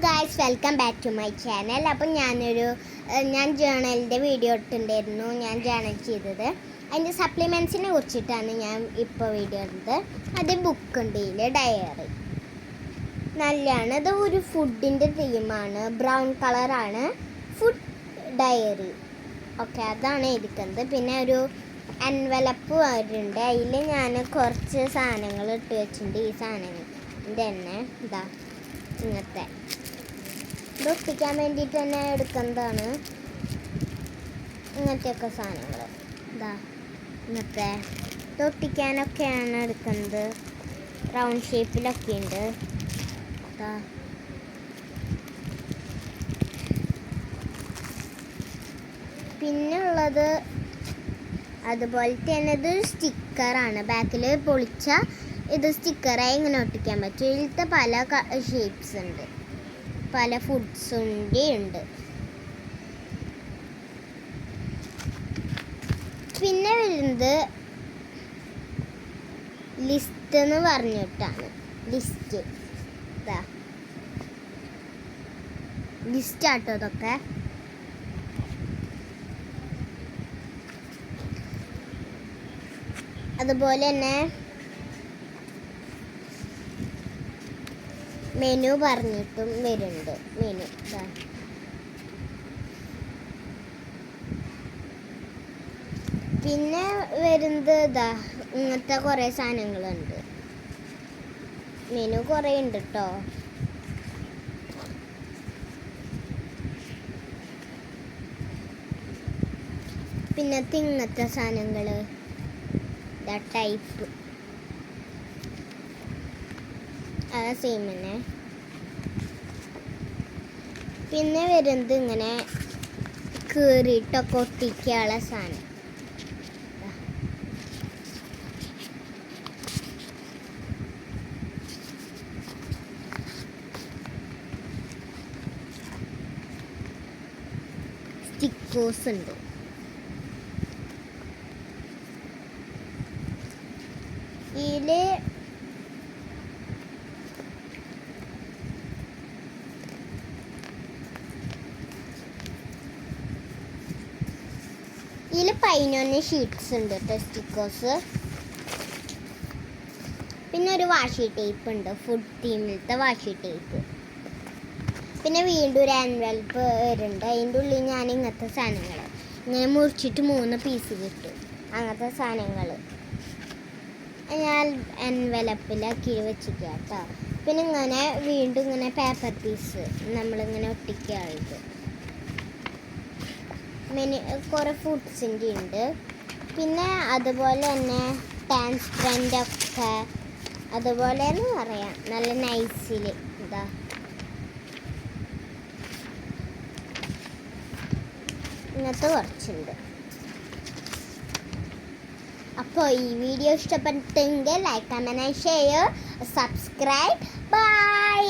Guys, welcome back to my channel. അപ്പം ഞാൻ ജേണലിൻ്റെ video ഇട്ടിട്ടുണ്ടായിരുന്നു. ഞാൻ ജേണൽ ചെയ്തത് അതിൻ്റെ സപ്ലിമെൻറ്റ്സിനെ കുറിച്ചിട്ടാണ് ഞാൻ ഇപ്പോൾ വീഡിയോ ഇട്ടത്. അത് ബുക്കുണ്ട്, ഇതിൽ ഡയറി നല്ലതാണ്. അത് ഒരു ഫുഡിൻ്റെ തീമാണ്, ബ്രൗൺ കളറാണ് ഫുഡ് ഡയറി. ഓക്കെ, അതാണ് ഇരിക്കുന്നത്. പിന്നെ ഒരു എൻവലപ്പ് വരുന്നുണ്ട്, അതിൽ ഞാൻ കുറച്ച് സാധനങ്ങൾ ഇട്ട് വെച്ചിട്ടുണ്ട്. ഈ സാധനങ്ങൾ തന്നെ ഇതാ ഇങ്ങനത്തെ ഇത് ഒട്ടിക്കാൻ വേണ്ടിയിട്ട് തന്നെ എടുക്കുന്നതാണ്. ഇങ്ങനത്തെയൊക്കെ സാധനങ്ങൾ ഇതാ ഇങ്ങനത്തെ ഇത് ഒട്ടിക്കാനൊക്കെയാണ് എടുക്കുന്നത്. റൗണ്ട് ഷേപ്പിലൊക്കെ ഉണ്ട്. ഇതാ പിന്നെ ഉള്ളത് അതുപോലെ തന്നെ ഇത് സ്റ്റിക്കറാണ്. ബാക്കിൽ പൊളിച്ച ഇത് സ്റ്റിക്കറായി ഇങ്ങനെ ഒട്ടിക്കാൻ പറ്റും. ഇതിലത്തെ പല ഷേപ്സ് ഉണ്ട്, പല ഫുഡ്സിൻ്റെ ഉണ്ട്. പിന്നെ വരുന്നത് ലിസ്റ്റ് എന്ന് പറഞ്ഞിട്ടാണ്. ലിസ്റ്റ് ആട്ടോ ഇതൊക്കെ. അതുപോലെ തന്നെ മെനു പറഞ്ഞിട്ടും വരുന്നുണ്ട്. മെനു പിന്നെ വരുന്നത് ഇങ്ങനത്തെ കുറേ സാധനങ്ങളുണ്ട്. മെനു കുറേ ഉണ്ട് കേട്ടോ. പിന്നത്തെ ഇങ്ങനത്തെ സാധനങ്ങൾ ടൈപ്പ് അത് സെയിം തന്നെ. പിന്നെ വരുന്നത് ഇങ്ങനെ കീറിയിട്ടൊക്കെ ഒട്ടിക്കാനുള്ള സാധനം. സ്റ്റിക്കേഴ്സ് ഉണ്ട്. ഇതില് ഇതിൽ 11 ഷീറ്റ്സ് ഉണ്ട് കേട്ടോ, സ്റ്റിക്കേഴ്സ്. പിന്നെ ഒരു വാഷി ടേപ്പ് ഉണ്ട്, ഫുഡ് തീമിലത്തെ വാഷി ടേപ്പ്. പിന്നെ വീണ്ടും ഒരു എൻവലപ്പ് വരുന്നുണ്ട്. അതിൻ്റെ ഉള്ളിൽ ഞാൻ ഇങ്ങനത്തെ സാധനങ്ങൾ ഇങ്ങനെ മുറിച്ചിട്ട് 3 പീസ് കിട്ടും. അങ്ങനത്തെ സാധനങ്ങൾ ഞാൻ എൻവലപ്പിലാക്കി വെച്ചിട്ട് കേട്ടോ. പിന്നെ ഇങ്ങനെ വീണ്ടും ഇങ്ങനെ പേപ്പർ പീസ് നമ്മളിങ്ങനെ ഒട്ടിക്കുകയാണിത്. കുറേ ഫുഡ്സിൻ്റെ ഉണ്ട്. പിന്നെ അതുപോലെ തന്നെ ട്രാൻസ്പെറൻ്റ് ഒക്കെ അതുപോലെ എന്ന് പറയാം, നല്ല നൈസിൽ ഇതാ ഇങ്ങനത്തെ കുറച്ചുണ്ട്. അപ്പോൾ ഈ വീഡിയോ ഇഷ്ടപ്പെട്ടെങ്കിൽ like, comment, share, subscribe. By.